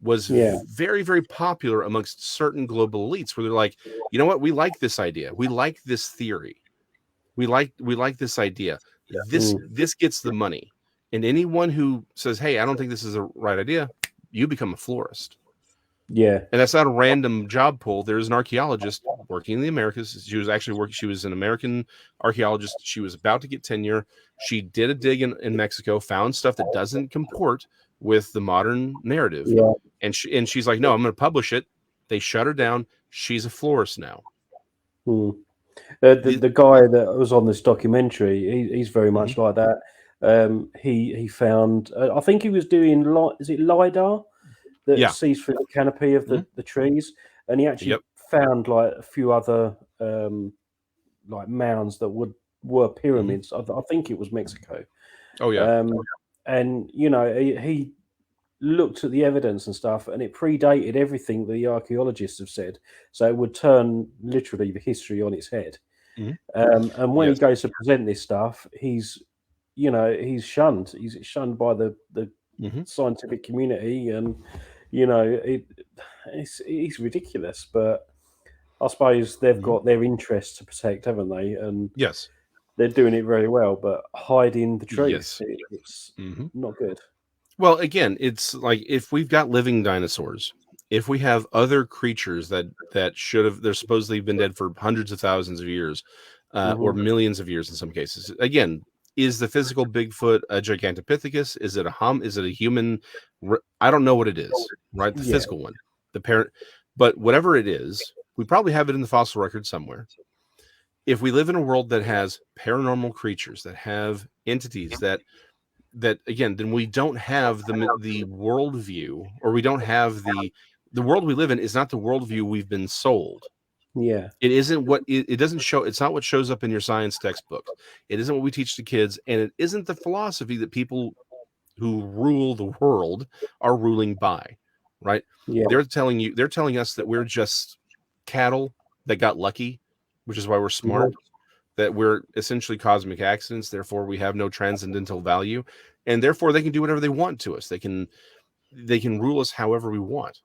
was very, very popular amongst certain global elites, where they're like, you know what? We like this idea. We like this theory. We like this idea. This gets the money. And anyone who says, hey, I don't think this is the right idea, you become a florist. Yeah. And that's not a random job pool. There's an archaeologist working in the Americas. She was actually working. She was an American archaeologist. She was about to get tenure. She did a dig in Mexico, found stuff that doesn't comport with the modern narrative. Yeah. And she's like, no, I'm going to publish it. They shut her down. She's a florist now. The guy that was on this documentary, he's very much like that. He found, I think he was doing, is it LiDAR that sees through the canopy of the trees? And he actually found like a few other like mounds that were pyramids. I think it was Mexico. Oh yeah. And he looked at the evidence and stuff, and it predated everything the archaeologists have said. So it would turn literally the history on its head. Mhm. And when he Yes. goes to present this stuff, he's shunned. He's shunned by the Mhm. scientific community, and it's ridiculous. But I suppose they've Mhm. got their interests to protect, haven't they? And Yes. they're doing it very well. But hiding the truth, Yes. it's Mhm. not good. Well, again, it's like if we've got living dinosaurs, if we have other creatures that should have they're supposedly been dead for hundreds of thousands of years, or Hmm. millions of years in some cases. Again, is the physical Bigfoot a Gigantopithecus? Is it a Is it a human? I don't know what it is. Right, the Yeah, physical one, the parent. But whatever it is, we probably have it in the fossil record somewhere. If we live in a world that has paranormal creatures, that have entities that again, then we don't have the worldview, or we don't have the world we live in is not the worldview we've been sold. yeah, It isn't what it doesn't show. It's not what shows up in your science textbooks. It isn't what we teach the kids, and it isn't the philosophy that people who rule the world are ruling by. Right? yeah. They're telling us that we're just cattle that got lucky, which is why we're Mhm. smart, that we're essentially cosmic accidents, therefore we have no transcendental value, and therefore they can do whatever they want to us. They can rule us however we want,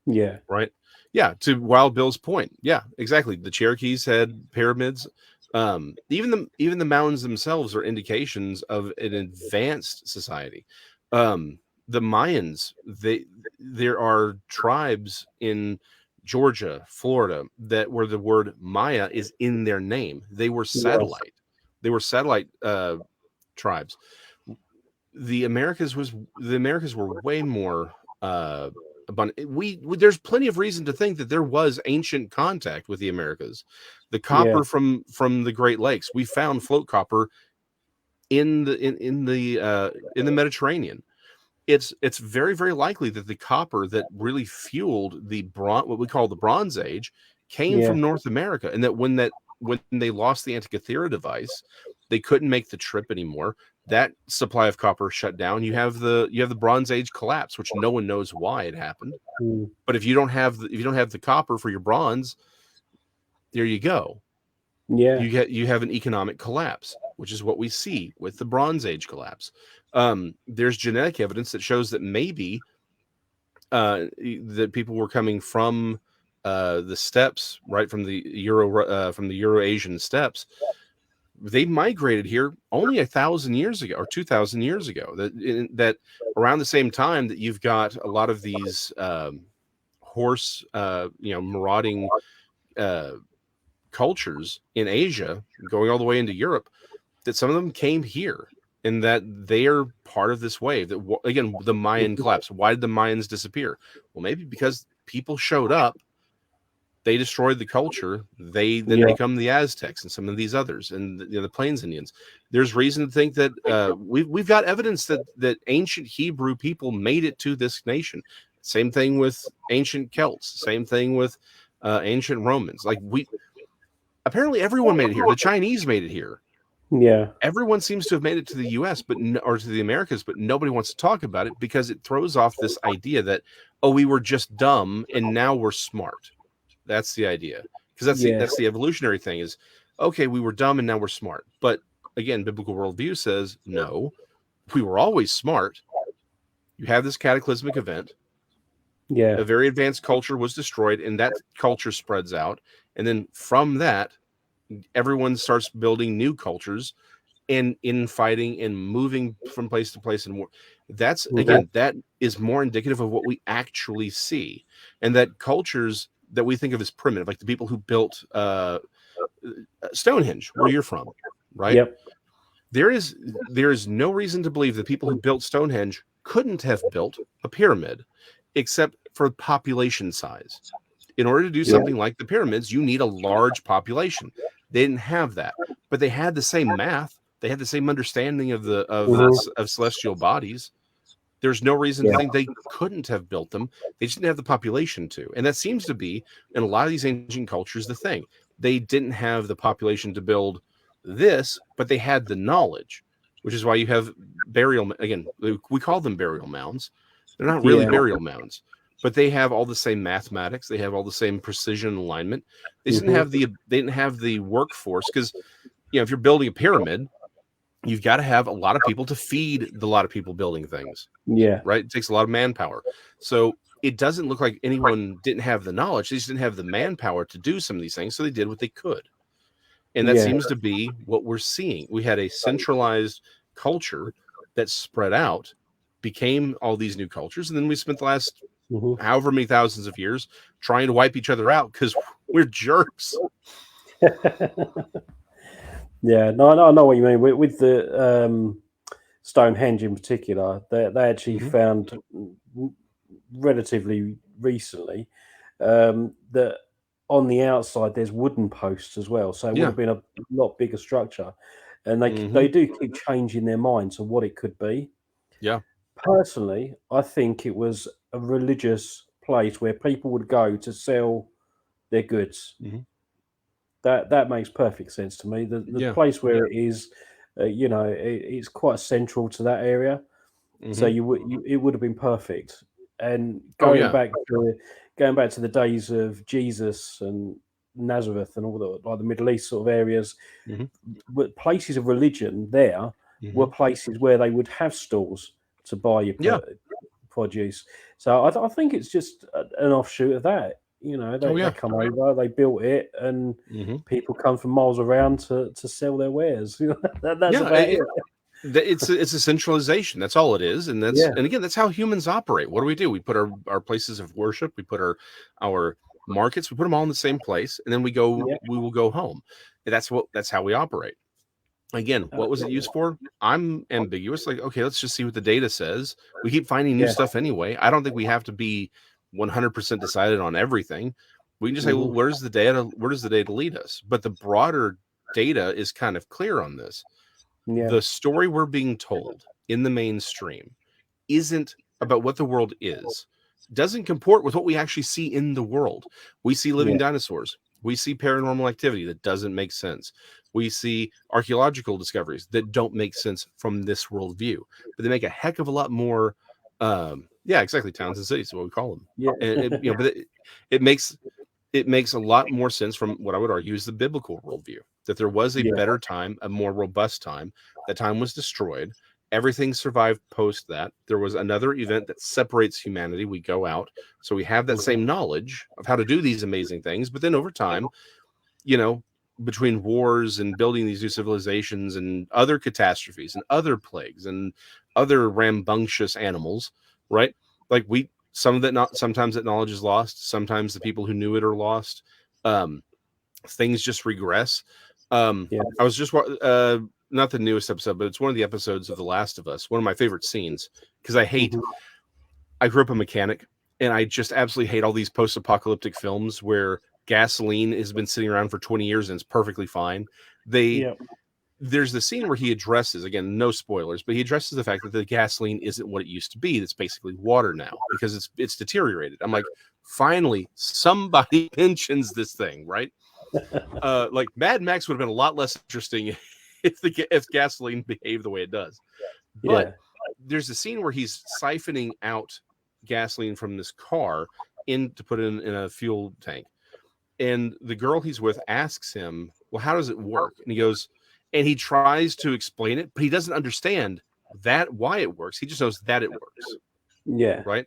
Yeah, right? Yeah, to Wild Bill's point. Yeah, exactly. The Cherokees had pyramids. Even the mountains themselves are indications of an advanced society. The Mayans, there are tribes in Georgia, Florida, that where the word Maya is in their name. They were yes, satellite. They were satellite tribes. The Americas were way more abundant. There's plenty of reason to think that there was ancient contact with the Americas. The yeah, copper from the Great Lakes, we found float copper in the Mediterranean. It's very, very likely that the copper that really fueled what we call the Bronze Age came yeah, from North America, and when they lost the Antikythera device, they couldn't make the trip anymore. That supply of copper shut down. You have the Bronze Age collapse, which no one knows why it happened. mm, But if you don't have the copper for your bronze, there you go. yeah, You have an economic collapse, which is what we see with the Bronze Age collapse. There's genetic evidence that shows that maybe that people were coming from the steppes, right, from the Euro-Asian steppes. They migrated here only 1,000 years ago or 2,000 years ago. That around the same time that you've got a lot of these horse, marauding uh, cultures in Asia going all the way into Europe, that some of them came here, and that they are part of this wave. That again, the Mayan mhm, collapse. Why did the Mayans disappear? Well, maybe because people showed up, they destroyed the culture. They then yeah, become the Aztecs and some of these others, and the Plains Indians. There's reason to think that we've got evidence that ancient Hebrew people made it to this nation. Same thing with ancient Celts. Same thing with ancient Romans. Like apparently everyone made it here. The Chinese made it here. yeah, Everyone seems to have made it to the U.S. or to the Americas, but nobody wants to talk about it because it throws off this idea that, oh, we were just dumb and now we're smart. That's the idea, because yeah, that's the evolutionary thing is, okay, we were dumb and now we're smart. But again, biblical worldview says no, we were always smart. You have this cataclysmic event, yeah, a very advanced culture was destroyed, and that culture spreads out, and then from that, everyone starts building new cultures and infighting and moving from place to place. And that's mhm, again, that is more indicative of what we actually see, and that cultures that we think of as primitive, like the people who built Stonehenge, where you're from, right? yep, There is no reason to believe that people who built Stonehenge couldn't have built a pyramid, except for population size. In order to do yeah, something like the pyramids, you need a large population. They didn't have that, but they had the same math. They had the same understanding mhm, of celestial bodies. There's no reason to yeah, think they couldn't have built them. They just didn't have the population to. And that seems to be in a lot of these ancient cultures the thing. they didn't have the population to build this, but they had the knowledge, which is why you have burial. Again, we call them burial mounds. They're not really burial mounds, but they have all the same mathematics. They have all the same precision alignment. They didn't have the workforce, because if you're building a pyramid, you've got to have a lot of people to feed the lot of people building things. Yeah. Right. It takes a lot of manpower. So it doesn't look like anyone didn't have the knowledge. They just didn't have the manpower to do some of these things. So they did what they could. And that seems to be what we're seeing. We had a centralized culture that spread out, became all these new cultures. And then we spent the last however many thousands of years trying to wipe each other out because we're jerks. Yeah, no, I know what you mean. With the Stonehenge in particular, they actually found relatively recently that on the outside there's wooden posts as well, so it would have been a lot bigger structure, and they do keep changing their minds on what it could be. Yeah. Personally, I think it was a religious place where people would go to sell their goods. That makes perfect sense to me. The place where it is, it's quite central to that area, so it would have been perfect. And going back to the days of Jesus and Nazareth and all the Middle East sort of areas, places of religion there were places where they would have stores to buy your produce. So I think it's just an offshoot of that. They come over, they built it, and people come from miles around to sell their wares. That's about it. It's a centralization. That's all it is, and and again, that's how humans operate. What do? We put our places of worship, we put our markets, we put them all in the same place, and then we will go home. That's how we operate. Again, what was it used for? I'm ambiguous. Like, okay, let's just see what the data says. We keep finding new stuff anyway. I don't think we have to be 100% decided on everything. We can just say, well, where's the data? Where does the data lead us? But the broader data is kind of clear on this. The story we're being told in the mainstream isn't about what the world is. Doesn't comport with what we actually see in the world. We see living dinosaurs. We see paranormal activity that doesn't make sense. We see archaeological discoveries that don't make sense from this worldview, but they make a heck of a lot more. Exactly. Towns and cities is what we call them. Yeah. And but it makes a lot more sense from what I would argue is the biblical worldview, that there was a better time, a more robust time. That time was destroyed. Everything survived post that. There was another event that separates humanity. We go out. So we have that same knowledge of how to do these amazing things. But then over time, between wars and building these new civilizations and other catastrophes and other plagues and other rambunctious animals, right? Like sometimes that knowledge is lost. Sometimes the people who knew it are lost. Things just regress. I was just not the newest episode, but it's one of the episodes of The Last of Us. One of my favorite scenes, because I grew up a mechanic, and I just absolutely hate all these post-apocalyptic films where gasoline has been sitting around for 20 years and it's perfectly fine. There's the scene where he addresses, again, no spoilers, but he addresses the fact that the gasoline isn't what it used to be. It's basically water now because it's deteriorated. I'm like, finally, somebody mentions this thing, right? Like Mad Max would have been a lot less interesting if gasoline behaved the way it does. But there's a scene where he's siphoning out gasoline from this car to put in a fuel tank. And the girl he's with asks him, well, how does it work? And he goes, and he tries to explain it, but he doesn't understand why it works. He just knows that it works. Yeah. Right.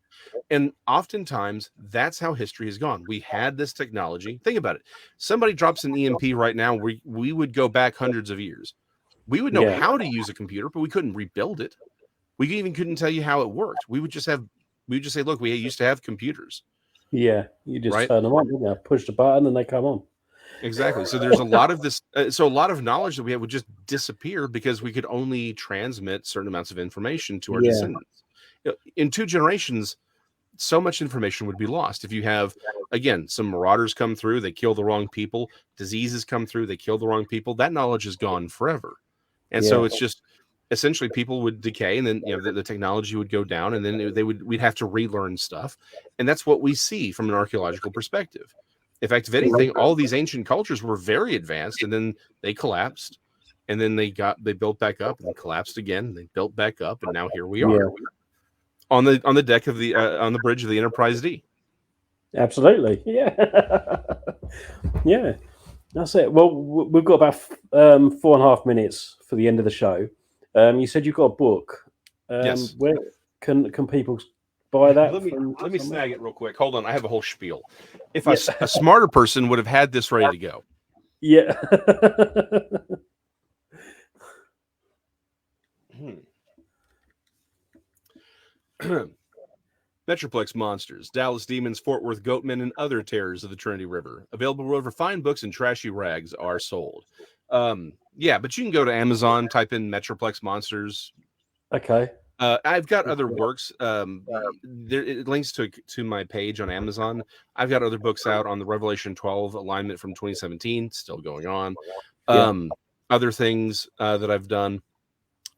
And oftentimes that's how history has gone. We had this technology. Think about it. Somebody drops an EMP right now. We would go back hundreds of years. We would know how to use a computer, but we couldn't rebuild it. We even couldn't tell you how it worked. We would just say, look, we used to have computers. Yeah. You just turn them on, push the button and they come on. Exactly. So there's a lot of this. So a lot of knowledge that we have would just disappear because we could only transmit certain amounts of information to our descendants. In 2 generations, so much information would be lost. If you have, again, some marauders come through, they kill the wrong people, diseases come through, they kill the wrong people, that knowledge is gone forever. And so it's just essentially people would decay, and then the technology would go down, and then we'd have to relearn stuff. And that's what we see from an archaeological perspective. In fact, if anything, all these ancient cultures were very advanced, and then they collapsed, and then they built back up and collapsed again. They built back up, and now here we are on the deck of the on the bridge of the Enterprise D. Absolutely, yeah, yeah. That's it. Well, we've got about 4.5 minutes for the end of the show. You said you've got a book. Yes. Where can people buy that? Let me snag it real quick. Hold on, I have a whole spiel. If a smarter person would have had this ready to go. Yeah. Metroplex Monsters, Dallas Demons, Fort Worth Goatmen, and other terrors of the Trinity River. Available wherever fine books and trashy rags are sold. Yeah, but you can go to Amazon, type in Metroplex Monsters. Okay. I've got other works. It links to my page on Amazon. I've got other books out on the Revelation 12 alignment from 2017, still going on. Other things that I've done,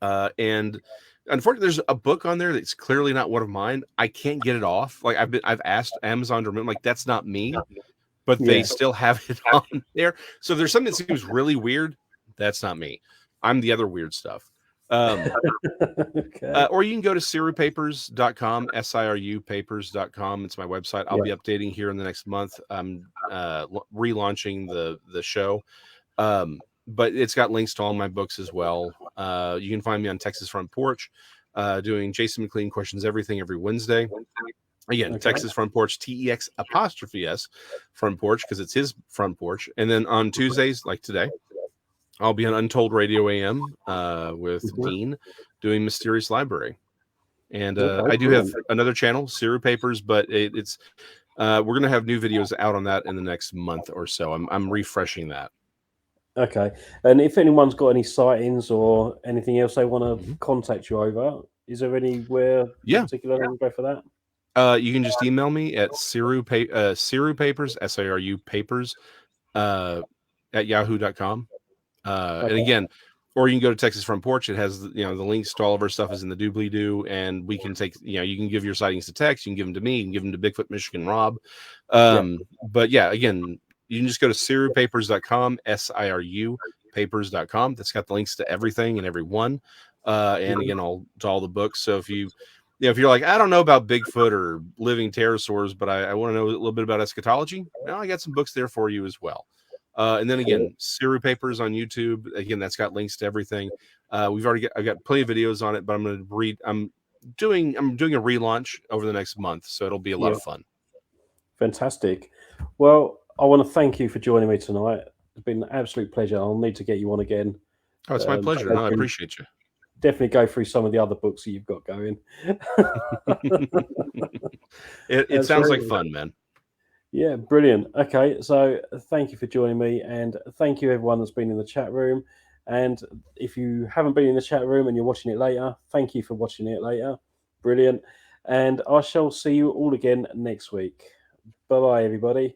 and unfortunately, there's a book on there that's clearly not one of mine. I can't get it off. Like I've asked Amazon to remove. Like that's not me, but they still have it on there. So if there's something that seems really weird, that's not me. I'm the other weird stuff. Okay. Or you can go to sirupapers.com, sirupapers.com. It's my website. I'll be updating here in the next month. I'm relaunching the show. But it's got links to all my books as well. You can find me on Texas Front Porch, doing Jason McLean Questions Everything every Wednesday. Again, Texas Front Porch, TEX' Front Porch, because it's his front porch. And then on Tuesdays, like today, I'll be on Untold Radio AM with Dean doing Mysterious Library. And I do have another channel, Siru Papers, but it's we're going to have new videos out on that in the next month or so. I'm refreshing that. Okay. And if anyone's got any sightings or anything else they want to contact you over, is there anywhere in particular they can go for that? You can just email me at Siru Papers, SIRU Papers, at yahoo.com. And again, or you can go to Texas Front Porch. It has the links to all of our stuff is in the doobly-doo, and we can take you can give your sightings to Tex, you can give them to me, you can give them to Bigfoot Michigan Rob. But yeah, again, you can just go to sirupapers.com, SIRU papers.com. That's got the links to everything and everyone. And again, to all the books. So if if you're like, I don't know about Bigfoot or living pterosaurs, but I want to know a little bit about eschatology, well, I got some books there for you as well. And then again, Siru Papers on YouTube. Again, that's got links to everything. I've got plenty of videos on it, but I'm doing a relaunch over the next month, so it'll be a lot of fun. Fantastic. Well, I want to thank you for joining me tonight. It's been an absolute pleasure. I'll need to get you on again. Oh, it's my pleasure. No, I appreciate you. Definitely go through some of the other books that you've got going. It sounds like fun, man. Yeah, brilliant. Okay, so thank you for joining me, and thank you everyone that's been in the chat room. And if you haven't been in the chat room and you're watching it later, thank you for watching it later. Brilliant. And I shall see you all again next week. Bye-bye, everybody.